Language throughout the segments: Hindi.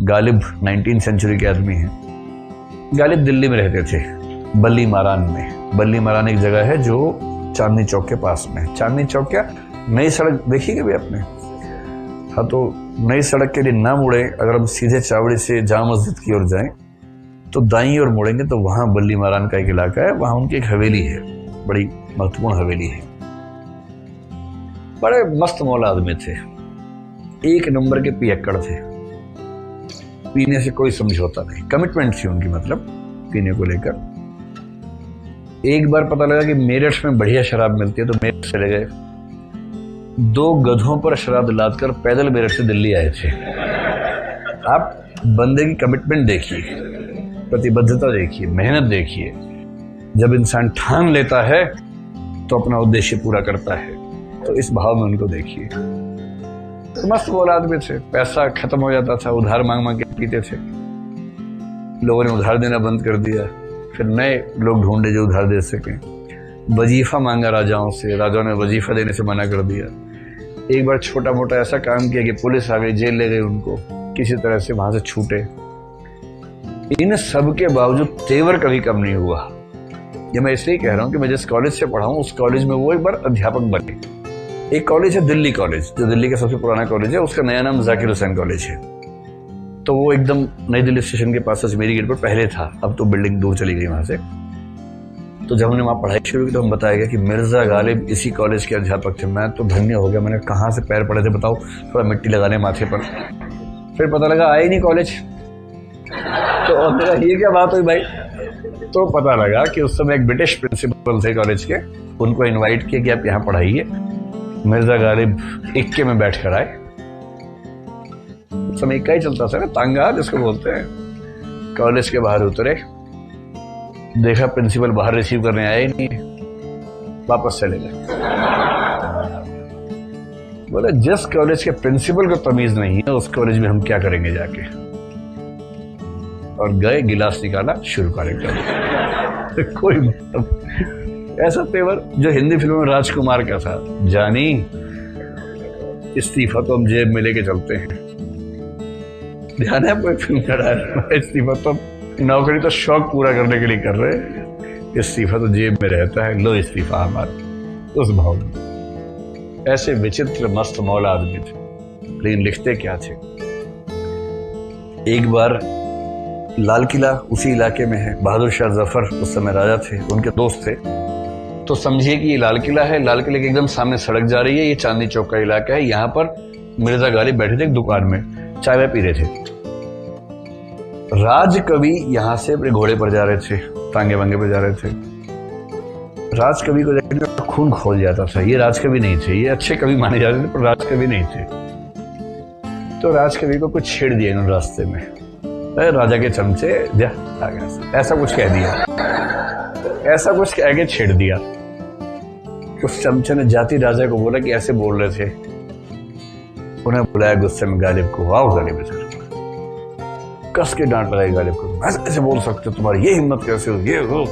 गालिब 19वीं सेंचुरी के आदमी हैं। गालिब दिल्ली में रहते थे, बल्ली मारान में। बल्ली मारान एक जगह है जो चांदनी चौक के पास में। चांदनी चौक क्या, नई सड़क देखी कभी आपने? हाँ, तो नई सड़क के लिए ना मुड़े, अगर हम सीधे चावड़ी से जामा मस्जिद की ओर जाएं तो दाईं ओर मुड़ेंगे तो वहाँ बल्ली मारान का एक इलाका है। वहाँ उनकी एक हवेली है, बड़ी महत्वपूर्ण हवेली है। बड़े मस्त मौला आदमी थे, एक नंबर के पियक्कड़ थे, पीने से कोई समझौता नहीं, कमिटमेंट थी उनकी, मतलब पीने को लेकर। एक बार पता लगा कि मेरठ में बढ़िया शराब मिलती है तो मेरठ चले गए। 2 गधों पर शराब लाद कर पैदल मेरठ से दिल्ली आए थे। आप बंदे की कमिटमेंट देखिए, प्रतिबद्धता देखिए, मेहनत देखिए। जब इंसान ठान लेता है तो अपना उद्देश्य पूरा करता है, तो इस भाव में उनको देखिए। तो मस्त बोल आदमी थे, पैसा खत्म हो जाता था, उधार मांग मांग के पीते थे। लोगों ने उधार देना बंद कर दिया, फिर नए लोग ढूंढे जो उधार दे सकें। वजीफा मांगा राजाओं से, राजाओं ने वजीफा देने से मना कर दिया। एक बार छोटा मोटा ऐसा काम किया कि पुलिस आ गई, जेल ले गई उनको, किसी तरह से वहां से छूटे। इन सब के बावजूद तेवर कभी कम नहीं हुआ। ये मैं इसलिए कह रहा हूँ कि मैं जिस कॉलेज से पढ़ा हूँ उस कॉलेज में वो एक बार अध्यापक बने। एक कॉलेज है दिल्ली कॉलेज, जो दिल्ली का सबसे पुराना कॉलेज है, उसका नया नाम जाकिर हुसैन कॉलेज है। तो वो एकदम नई दिल्ली स्टेशन के पास अजमेरी गेट पर पहले था, अब तो बिल्डिंग दूर चली गई वहां से। तो जब हमने वहाँ पढ़ाई शुरू की तो हम बताया गया कि मिर्जा गालिब इसी कॉलेज के अध्यापक थे। मैं तो धन्य हो गया, मैंने कहाँ से पैर पड़े थे बताओ, थोड़ा मिट्टी लगाने माथे पर। फिर पता लगा आए नहीं कॉलेज, तो मेरा ये क्या बात हुई भाई? तो पता लगा कि उस समय एक ब्रिटिश प्रिंसिपल थे कॉलेज के, उनको इन्वाइट किया कि आप यहाँ पढ़ाइए। मिर्जा गालिब इक्के में बैठ कर आए। उस समय इक्का ही चलता था ना, तांगा जिसको बोलते हैं। कॉलेज के बाहर उतरे, देखा प्रिंसिपल बाहर रिसीव करने आया ही नहीं, वापस चले गए। बोले जिस कॉलेज के प्रिंसिपल को तमीज नहीं है उस कॉलेज में हम क्या करेंगे जाके। और गए, गिलास निकाला, शुरू कार्यक्रम। कोई मतलब ऐसा तेवर जो हिंदी फिल्म में राजकुमार का था, जानी इस्तीफा तो हम जेब में लेके चलते हैं। ध्यान है आपको फिल्म का डायलॉग, इस्तीफा तो नौकरी तो शौक पूरा करने के लिए कर रहे हैं, इस्तीफा तो जेब में रहता है, लो इस्तीफा हमारा। उस भाव में ऐसे विचित्र मस्त मौला आदमी थे, लेकिन लिखते क्या थे। एक बार लाल किला उसी इलाके में है, बहादुर शाह जफर उस समय राजा थे, उनके दोस्त थे। तो समझिए कि ये लाल किला है, लाल किले के एकदम सामने सड़क जा रही है, ये चांदनी चौक का इलाका है। यहाँ पर मिर्जा गालिब बैठे थे एक दुकान में, चाय वाय पी रहे थे। राज कवि यहाँ से अपने घोड़े पर जा रहे थे, तांगे वांगे पर जा रहे थे। राज कवि को देखकर खून खोल जाता था। ये राज कवि नहीं थे, ये अच्छे कवि माने जाते थे पर राज कवि नहीं थे। तो राज कवि को कुछ छेड़ दिया इन्होंने रास्ते में, राजा के चमचे जा आ गया, ऐसा कुछ कह दिया, ऐसा कुछ कह के छेड़ दिया। उस चमचे ने जाति राजा को बोला कि ऐसे बोल रहे थे। उन्हें बुलाया गुस्से में गालिब को, आओ गालिब इधर। कस के डांट लगाई गालिब को, ऐसे बोल सकते हो, तुम्हारी ये हिम्मत कैसे हो, ये हो।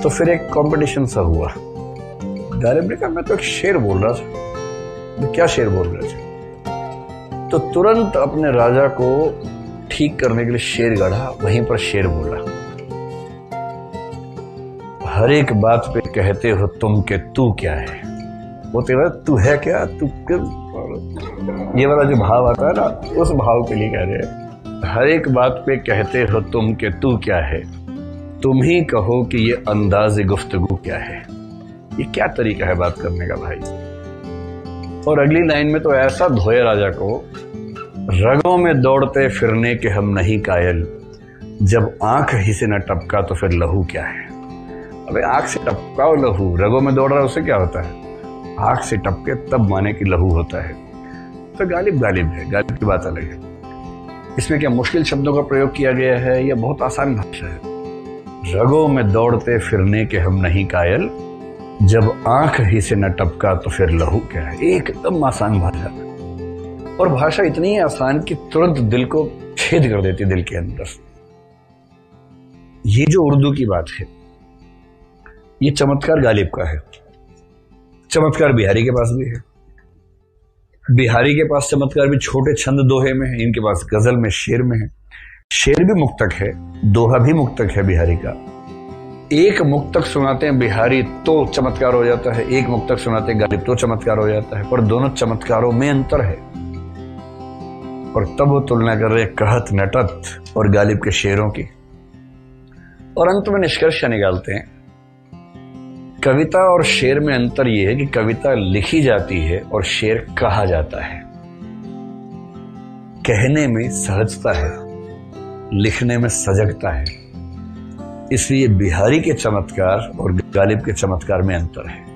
तो फिर एक कंपटीशन सा हुआ। गालिब ने कहा मैं तो एक शेर बोल रहा था। क्या शेर बोल रहे थे? तो तुरंत अपने राजा को ठीक करने के लिए शेर गढ़ा, वहीं पर शेर बोला, हर एक बात पे कहते हो तुम के तू क्या है। वो तेरा तू है क्या, तू क्यों, ये वाला जो भाव आता है ना, उस भाव के लिए कह रहे हैं। हर एक बात पे कहते हो तुम के तू क्या है, तुम ही कहो कि ये अंदाज़े गुफ्तगू क्या है। ये क्या तरीका है बात करने का भाई। और अगली लाइन में तो ऐसा धोए राजा को, रगों में दौड़ते फिरने के हम नहीं कायल, जब आंख ही से न टपका तो फिर लहू क्या है। अबे आंख से टपका और लहू, रगों में दौड़ रहा है उससे क्या होता है? आंख से टपके तब माने कि लहू होता है। तो गालिब गालिब है, गालिब की बात अलग है। इसमें क्या मुश्किल शब्दों का प्रयोग किया गया है या बहुत आसान भाषा है? रगों में दौड़ते फिरने के हम नहीं कायल, जब आंख ही से न टपका तो फिर लहू क्या है। एकदम आसान भाषा, और भाषा इतनी आसान कि तुरंत दिल को छेद कर देती, दिल के अंदर। ये जो उर्दू की बात है, ये चमत्कार गालिब का है, चमत्कार बिहारी के पास भी है। बिहारी के पास चमत्कार भी छोटे छंद दोहे में है, इनके पास गजल में, शेर में है। शेर भी मुक्तक है, दोहा भी मुक्तक है बिहारी का। एक मुक्तक सुनाते हैं बिहारी तो चमत्कार हो जाता है, एक मुक्तक सुनाते हैं गालिब तो चमत्कार हो जाता है, पर दोनों चमत्कारों में अंतर है। और तब वो तुलना कर रहे कहत नटत और गालिब के शेरों की। और अंत में निष्कर्ष निकालते हैं, कविता और शेर में अंतर यह है कि कविता लिखी जाती है और शेर कहा जाता है। कहने में सहजता है, लिखने में सजगता है। इसलिए बिहारी के चमत्कार और गालिब के चमत्कार में अंतर है।